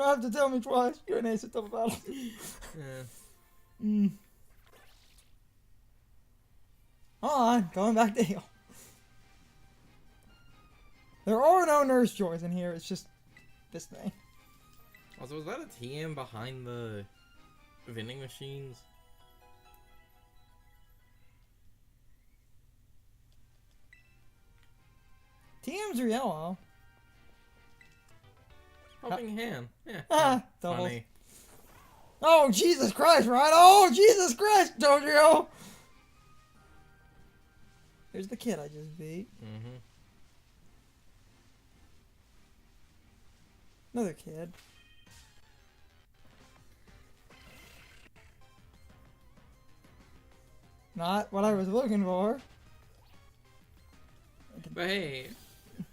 don't have to tell me twice. You're an ace at double battle. Yeah. Hold on, going back to heal. There are no nurse joys in here, it's just this thing. Also, was that a TM behind the vending machines? TMs are yellow. Helping hand. Yeah. Doubles. Funny. Oh, Jesus Christ, right? Oh, Jesus Christ, Jojo! Here's the kid I just beat. Mm-hmm. Another kid. Not what I was looking for. But hey,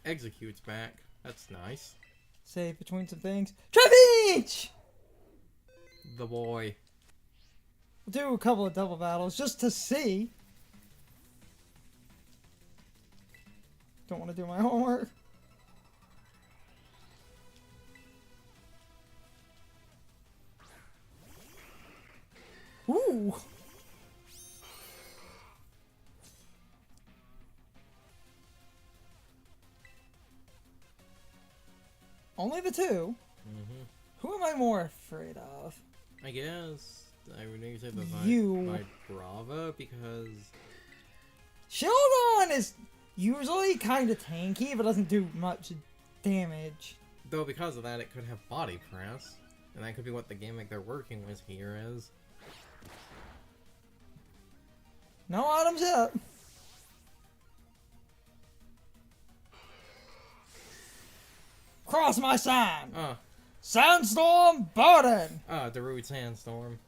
Execute's back. That's nice. Save between some things. Trevich! The boy. We'll do a couple of double battles just to see. Don't want to do my homework. Ooh! Only the two? Mm-hmm. Who am I more afraid of? I guess I would need to say the You. Brava because Shieldon is usually kind of tanky, but doesn't do much damage. though because of that it could have body press, and that could be what the gimmick they're working with here is. No items yet. Cross my sign. Sandstorm Bowden. Darude Sandstorm.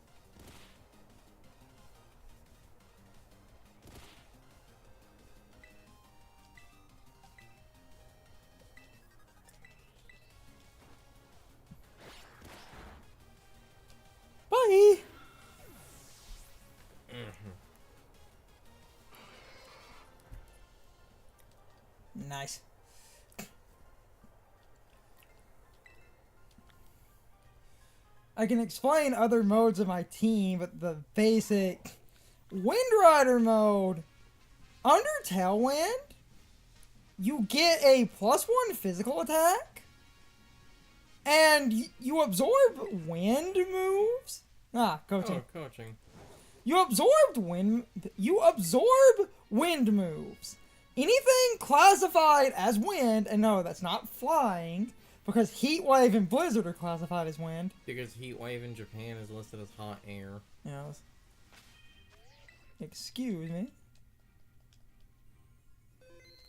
Bye. Nice. I can explain other modes of my team, but the basic Wind Rider mode. Under Tailwind, you get a +1 physical attack, and you absorb wind moves. Coaching. Oh, coaching. You absorb wind moves. Anything classified as wind, and no, that's not flying, because Heat Wave and Blizzard are classified as wind. Because Heat Wave in Japan is listed as hot air. Yes. Excuse me.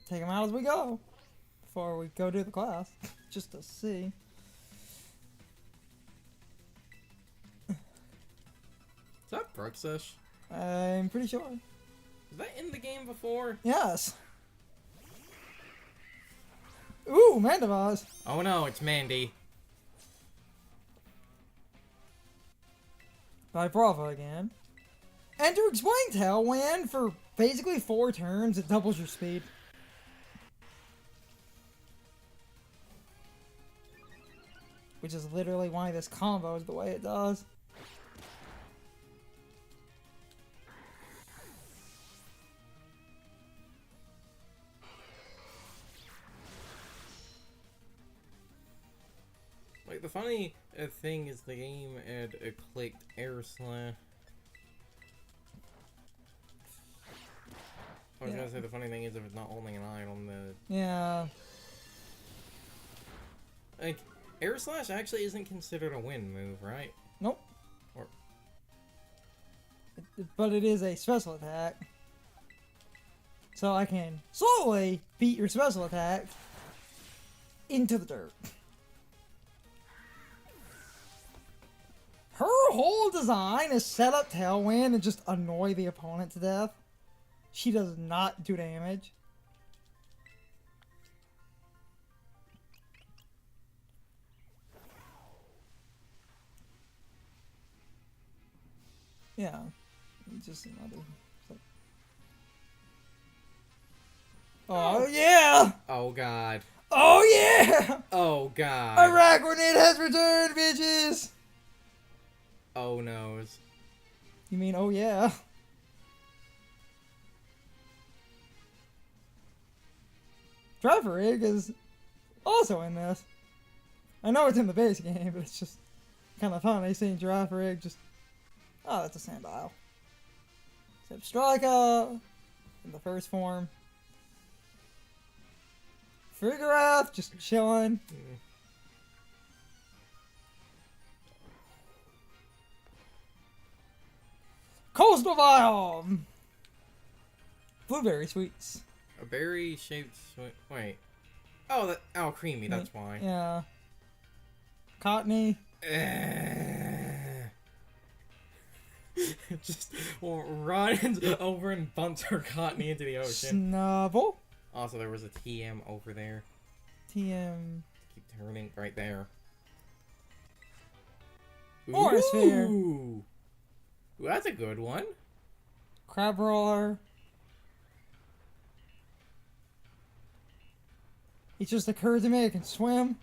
Take them out as we go. Before we go do the class. Just to see. Is that Bruxish? I'm pretty sure. Was that in the game before? Yes. Ooh, Mandavaz. Oh no, it's Mandy. By Bravo again. And to explain Tailwind, for basically 4 turns, it doubles your speed. Which is literally why this combo is the way it does. Like, the funny thing is the game had clicked Air Slash. I was gonna say the funny thing is if it's not holding an item, Yeah. like, Air Slash actually isn't considered a wind move, right? Nope. Or But it is a special attack. So I can slowly beat your special attack into the dirt. Her whole design is set up Tailwind and just annoy the opponent to death. She does not do damage. Yeah. Just another... Oh, yeah! oh god. Oh yeah! Oh god. Araquanid has returned, bitches! Oh noes. You mean, oh yeah. Driver-Egg is also in this. I know it's in the base game, but it's just kind of funny seeing Driver-Egg just... Oh, that's a Sandile. Except Striker in the first form. Frigarath just chilling. Coastal Biome! Blueberry sweets. A berry shaped wait. Oh, that creamy, that's why. Yeah. Cottony. Just runs over and bumps her Cottony into the ocean. Snubble. Also, there was a TM over there. TM. Keep turning right there. Aurasphere. Ooh, that's a good one. Crabrawler. It just occurred to me I can swim.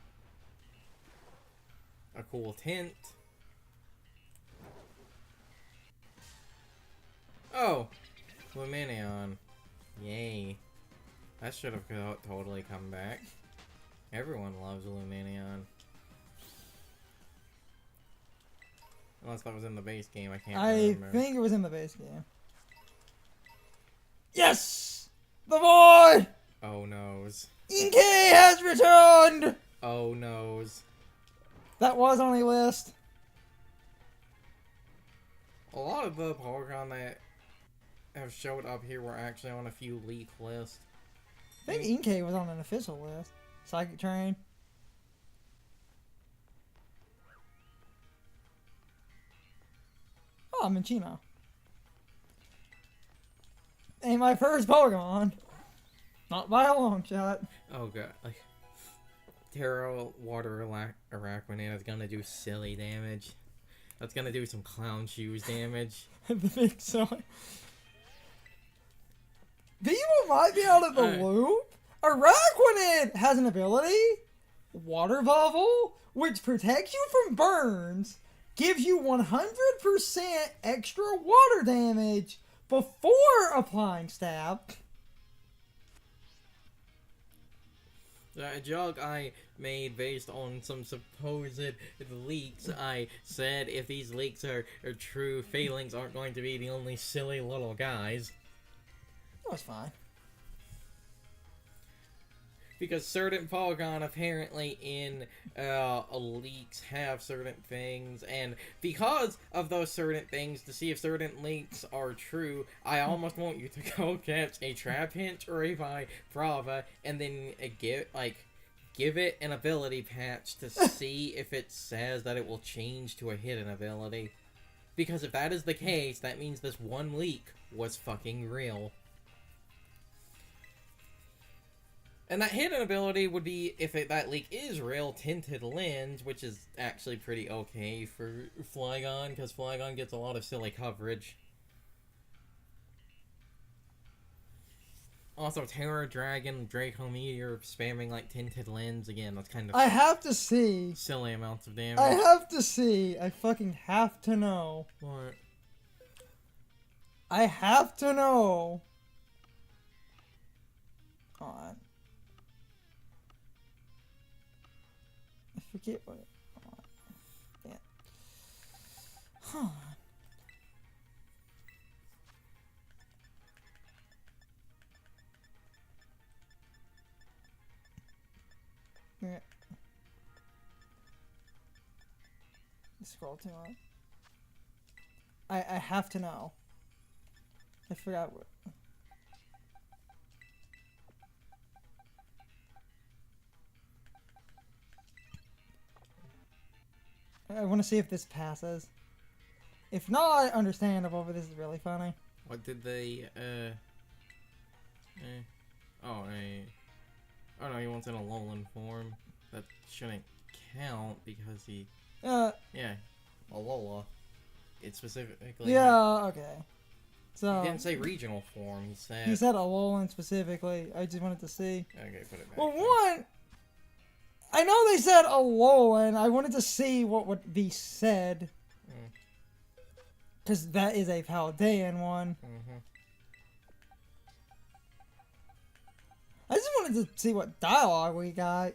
A cool tint. Oh, Lumineon. Yay. That should have totally come back. Everyone loves Lumineon. Unless that was in the base game, I can't remember. I think it was in the base game. Yes! The boy! Oh noes. Inkay has returned! Oh noes. That was on a list. A lot of the Pokemon that have showed up here were actually on a few leak lists. I think Inkay was on an official list. Psychic Train. Oh, Minchino. Ain't my first Pokemon. Not by a long shot. Oh god, like Terra Water Araquanid is gonna do silly damage. That's gonna do some clown shoes damage. The big soy. People might be out of the loop. Araquanid has an ability, Water Bubble, which protects you from burns, gives you 100% extra water damage before applying stab. A joke I made based on some supposed leaks. I said if these leaks are true, Failings aren't going to be the only silly little guys. That was fine. Because certain Pokemon apparently in leaks have certain things, and because of those certain things, to see if certain leaks are true, I almost want you to go catch a Trapinch or a Vibrava, and then give it an ability patch to see if it says that it will change to a hidden ability. Because if that is the case, that means this one leak was fucking real. And that hidden ability would be, if that leak is real, Tinted Lens, which is actually pretty okay for Flygon, because Flygon gets a lot of silly coverage. Also, Terror Dragon, Draco Meteor spamming like Tinted Lens, again, that's kind of I have to see. silly amounts of damage. I have to see. I fucking have to know. What? I have to know. Hold on. I forget what it... Hold on. Yeah. Hold on. Yeah. Scroll too much. I have to know. I forgot what. I want to see if this passes. If not, understandable, but this is really funny. What did they, Oh, no, he wants in a Alolan form. That shouldn't count because he... Yeah, Alola. It specifically... Yeah, okay. So... He didn't say regional form, he said... He said Alolan specifically. I just wanted to see. Okay, put it back. Well, one... I know they said Alolan. I wanted to see what would be said. Because that is a Paldean one. Mm-hmm. I just wanted to see what dialogue we got.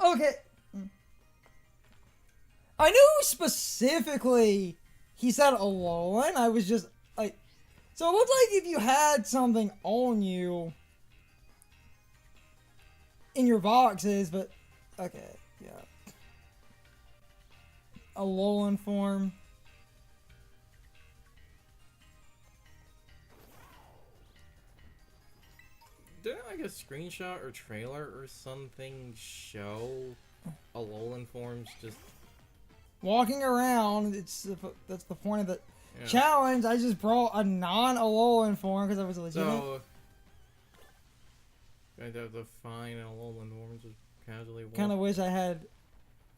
Okay. I knew specifically he said Alolan. I was just like... So it looks like if you had something on you in your boxes, but... Okay, yeah. Alolan form. Didn't like a screenshot or trailer or something show Alolan forms just Walking around, that's the point of the yeah. challenge. I just brought a non-Alolan form because I was legitimate. So I'd have to find Alolan forms just casually walk. Kind of wish I had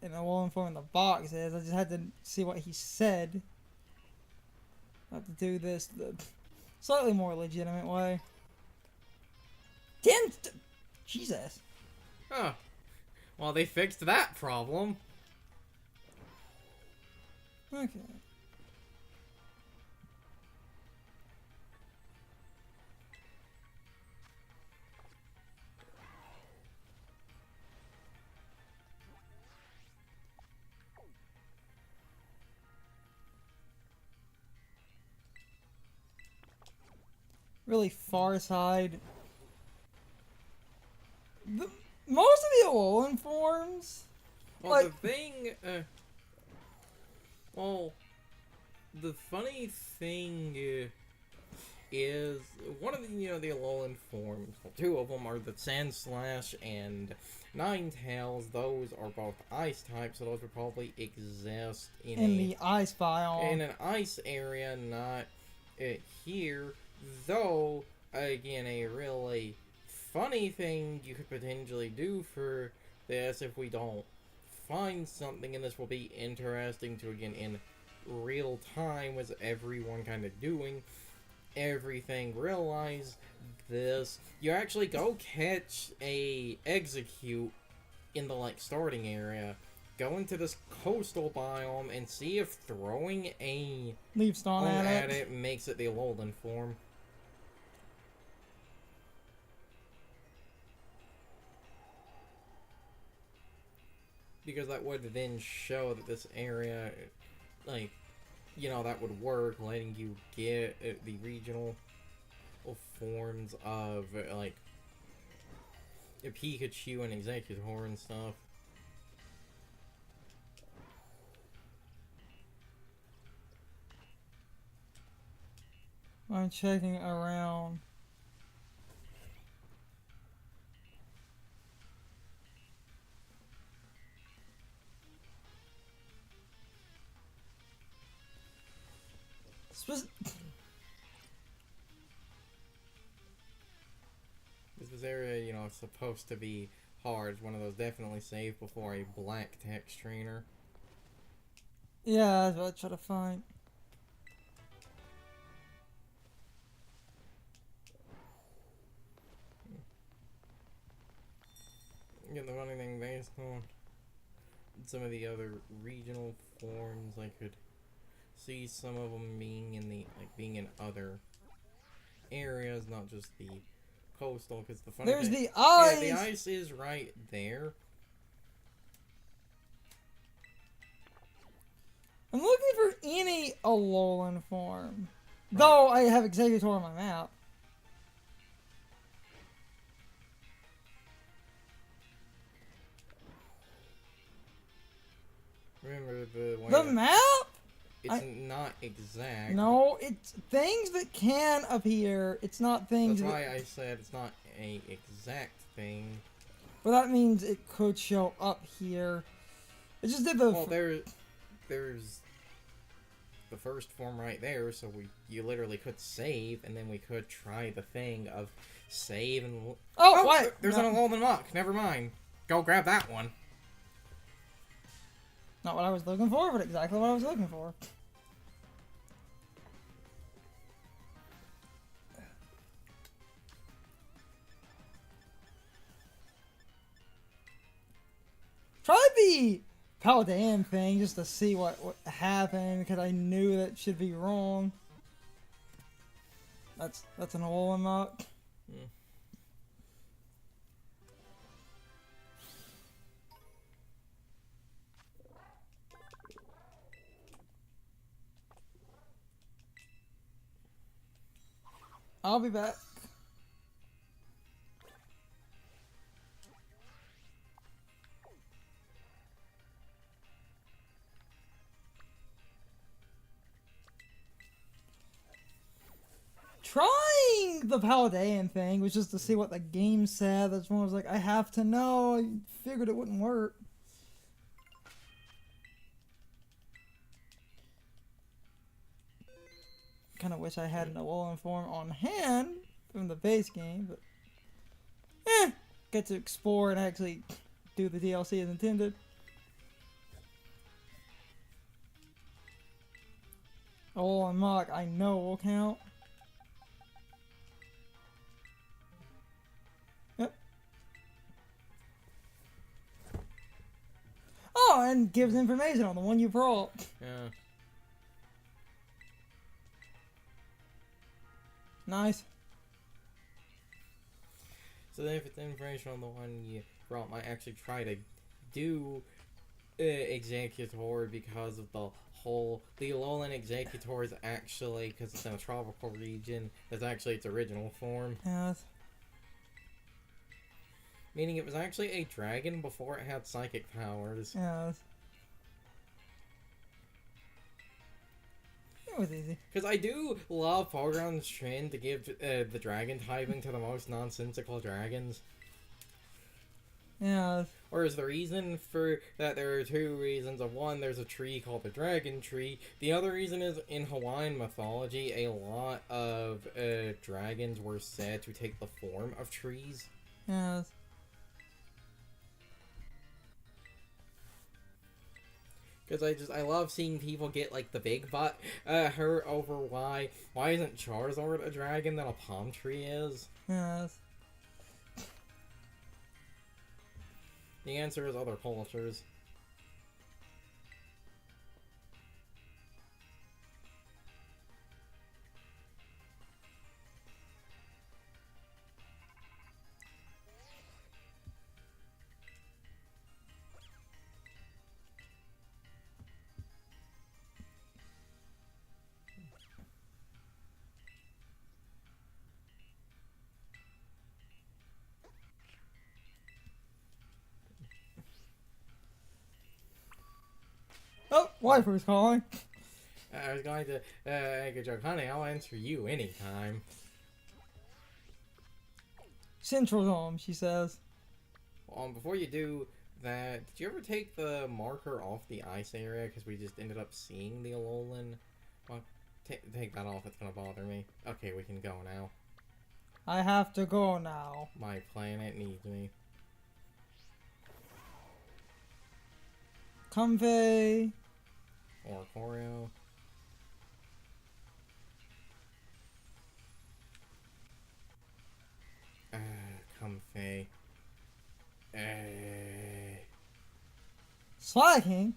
an Alolan form in the boxes. I just had to see what he said. I have to do this the slightly more legitimate way. Jesus. Oh. Well, they fixed that problem. Okay. Really far side. Most of the Alolan forms, Well, like, the thing, well, the funny thing is one of the, the Alolan forms, well, two of them are the Sandslash and Ninetales. Those are both ice types, so those would probably exist in the ice biome. in an ice area, not here. Though, again, a really funny thing you could potentially do for this if we don't find something, and this will be interesting to, again, in real time, with everyone kind of doing everything, realize this. You actually go catch a execute in the, like, starting area, go into this coastal biome, and see if throwing a Leaf Stone at it makes it the Alolan form. Because that would then show that this area, like, that would work, letting you get the regional forms of, like, a Pikachu and Executor and stuff. I'm checking around. This area, is supposed to be hard. It's one of those definitely save before a black text trainer. Yeah, that's what I try to find. Yeah, the funny thing, based on some of the other regional forms, I could see some of them being in other areas, not just the coastal. Because the funny There's thing, the ice. yeah, the ice is right there. I'm looking for any Alolan form, though I have Executor on my map. Remember the way The map? it's not exact. No, it's things that can appear. It's not things. That's why I said it's not a exact thing. Well, that means it could show up here. It just did the. Well, there's the first form right there, so you literally could save, and then we could try the thing of save and. Oh, what? There's an Alolan Muck. Never mind. Go grab that one. Not what I was looking for, but exactly what I was looking for. the Paldean thing just to see what happened, because I knew that should be wrong. That's an oil unlock. Mm. I'll be back. Trying the Paldean thing was just to see what the game said. That's when I was like, I have to know. I figured it wouldn't work. Kind of wish I had an Alolan form on hand from the base game, but get to explore and actually do the DLC as intended. Alolan Mock, I know will count. Yep. Oh, and gives information on the one you brought. Yeah. Nice. So then if it's information on the one you brought, might actually try to do Executor, because of the Alolan Executor is actually, because it's in a tropical region, that's actually its original form. Yes. Meaning it was actually a dragon before it had psychic powers. Yes. It was easy. Because I do love Pokemon's trend to give the dragon typing to the most nonsensical dragons. Yeah. Or is the reason for that, there are two reasons. Of one, there's a tree called the dragon tree. The other reason is, in Hawaiian mythology, a lot of dragons were said to take the form of trees. Yes. Because I love seeing people get, like, the big butt hurt over why isn't Charizard a dragon that a palm tree is? Yes. The answer is other cultures. Oh, waifu's calling. I was going to make a joke. Honey, I'll answer you anytime. Central Zone, she says. Before you do that, did you ever take the marker off the ice area? Because we just ended up seeing the Alolan. Well, take that off, it's going to bother me. Okay, we can go now. I have to go now. My planet needs me. Comfey. Or Choreo. Comfey. Slacking?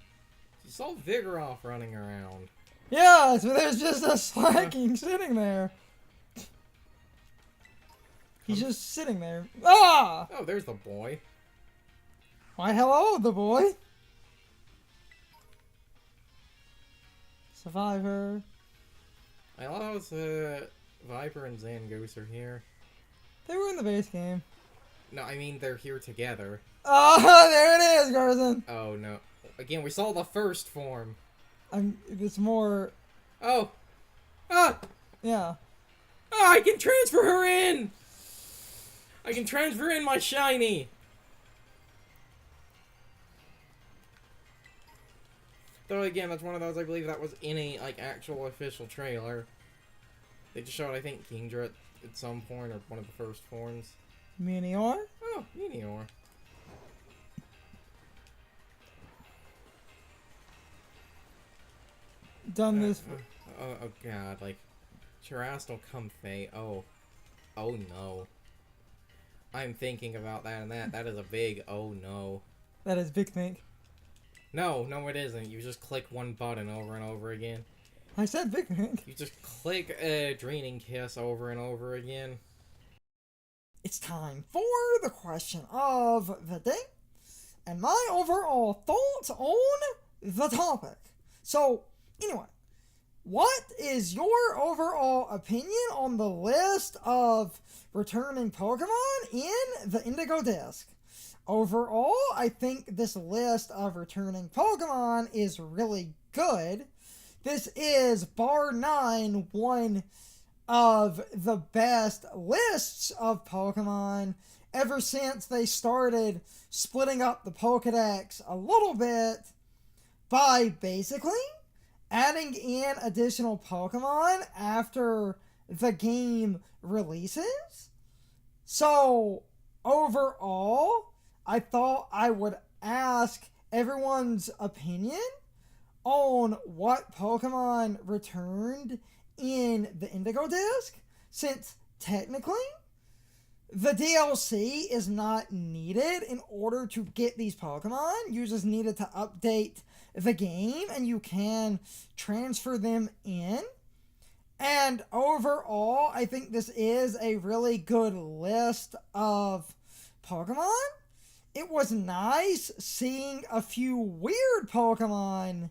You saw Vigoroth running around. Yeah, so there's just a slacking sitting there. He's just sitting there. Ah! Oh, there's the boy. Why, hello, the boy. Survivor. I love Viper and Zangoose are here. They were in the base game. No, I mean they're here together. Oh, there it is, Garson. Oh no! Again, we saw the first form. It's more. Oh, ah, Yeah. ah! I can transfer her in. I can transfer in my shiny. Though again, that's one of those, I believe that was in a actual official trailer. They just showed, I think, Kingdra at some point, or one of the first forms. Meteor? Oh, Meteor. Done this. Oh god, like, Terastal Comfey, oh no. I'm thinking about that, and that is a big oh no. That is Big Think. No, no, it isn't. You just click one button over and over again. I said Big Bang. You just click Draining Kiss over and over again. It's time for the question of the day and my overall thoughts on the topic. So, anyway, what is your overall opinion on the list of returning Pokemon in the Indigo Disc? Overall, I think this list of returning Pokemon is really good. This is, bar none, one of the best lists of Pokemon ever since they started splitting up the Pokedex a little bit by basically adding in additional Pokemon after the game releases. So, overall, I thought I would ask everyone's opinion on what Pokemon returned in the Indigo Disc, since technically the DLC is not needed in order to get these Pokemon. You just needed to update the game and you can transfer them in. And overall, I think this is a really good list of Pokemon. It was nice seeing a few weird Pokemon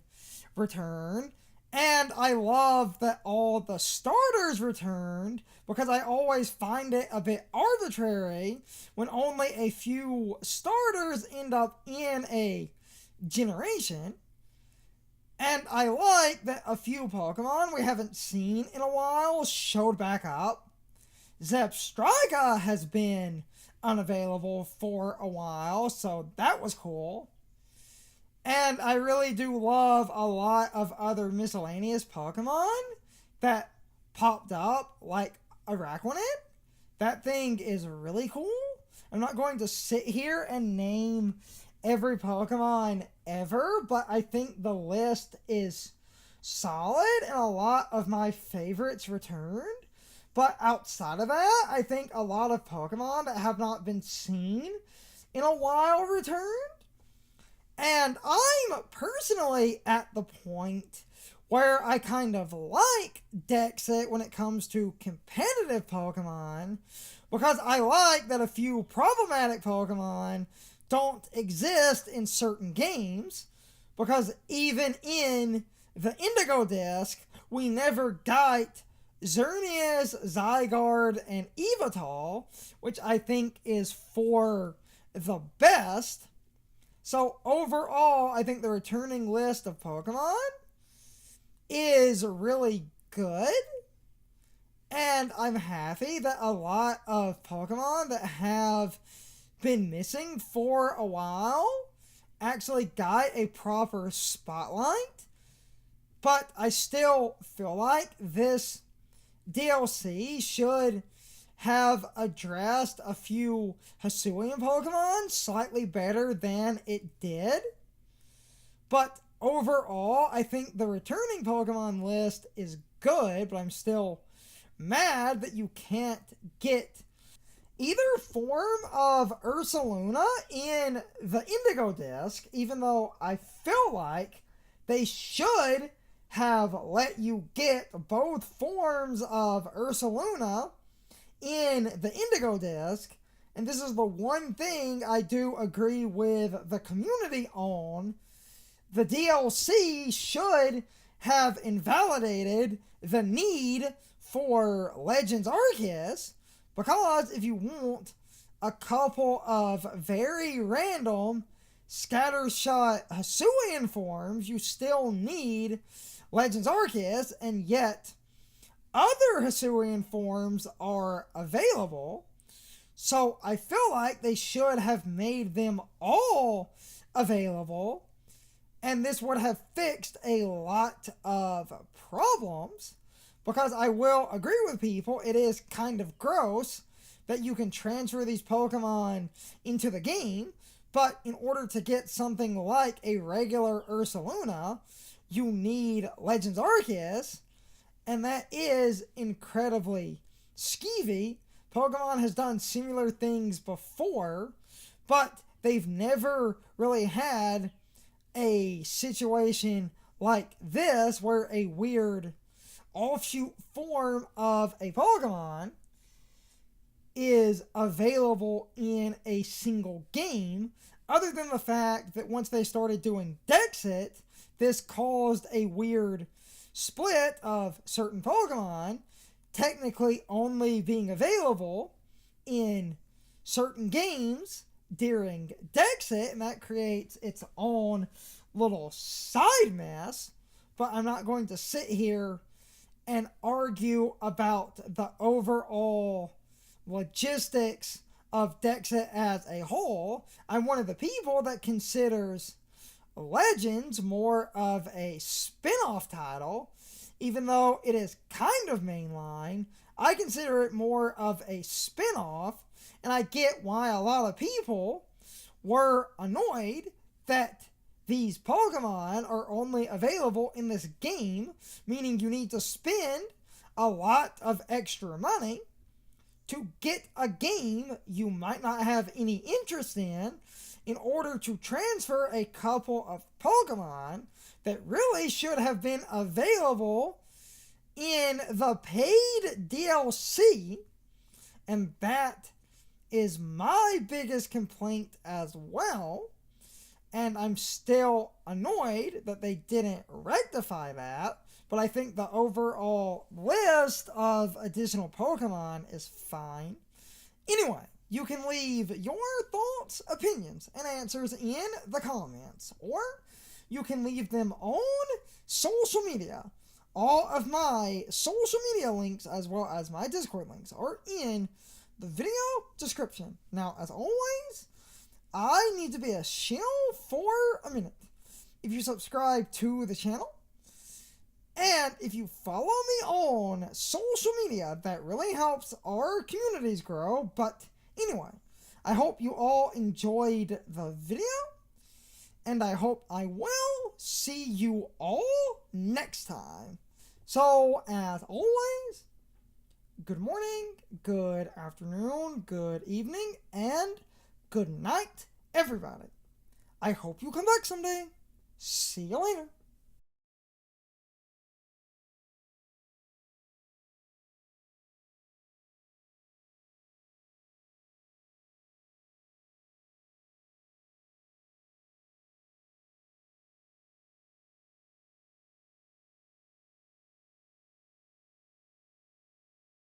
return, and I love that all the starters returned, because I always find it a bit arbitrary when only a few starters end up in a generation. And I like that a few Pokemon we haven't seen in a while showed back up. Zebstrika has been unavailable for a while, so that was cool. And I really do love a lot of other miscellaneous Pokemon that popped up, like Araquanid. That thing is really cool. I'm not going to sit here and name every Pokemon ever, but I think the list is solid and a lot of my favorites returned. But outside of that, I think a lot of Pokemon that have not been seen in a while returned. And I'm personally at the point where I kind of like Dexit when it comes to competitive Pokemon, because I like that a few problematic Pokemon don't exist in certain games, because even in the Indigo Disc, we never got Xerneas, Zygarde, and Evital, which I think is for the best. So overall, I think the returning list of Pokemon is really good. And I'm happy that a lot of Pokemon that have been missing for a while actually got a proper spotlight. But I still feel like this DLC should have addressed a few Hisuian Pokemon slightly better than it did. But overall, I think the returning Pokemon list is good, but I'm still mad that you can't get either form of Ursaluna in the Indigo Disc, even though I feel like they should have let you get both forms of Ursaluna in the Indigo Disc. And this is the one thing I do agree with the community on. The DLC should have invalidated the need for Legends Arceus, because if you want a couple of very random scattershot Hisuian forms, you still need Legends Arceus, and yet other Hisuian forms are available. So I feel like they should have made them all available, and this would have fixed a lot of problems. Because I will agree with people, it is kind of gross that you can transfer these Pokemon into the game, but in order to get something like a regular Ursaluna, you need Legends Arceus, and that is incredibly skeevy. Pokemon has done similar things before, but they've never really had a situation like this, where a weird offshoot form of a Pokemon is available in a single game, other than the fact that once they started doing Dexit, this caused a weird split of certain Pokemon technically only being available in certain games during Dexit, and that creates its own little side mess. But I'm not going to sit here and argue about the overall logistics of Dexit as a whole. I'm one of the people that considers Legends more of a spin-off title, even though it is kind of mainline. I consider it more of a spin-off, and I get why a lot of people were annoyed that these Pokemon are only available in this game, meaning you need to spend a lot of extra money to get a game you might not have any interest in order to transfer a couple of Pokemon that really should have been available in the paid DLC. And that is my biggest complaint as well. And I'm still annoyed that they didn't rectify that. But I think the overall list of additional Pokemon is fine. Anyway, you can leave your thoughts, opinions, and answers in the comments. Or you can leave them on social media. All of my social media links, as well as my Discord links, are in the video description. Now, as always, I need to be a shill for a minute. If you subscribe to the channel, and if you follow me on social media, that really helps our communities grow. But anyway, I hope you all enjoyed the video, and I hope I will see you all next time. So, as always, good morning, good afternoon, good evening, and good night, everybody. I hope you come back someday. See you later.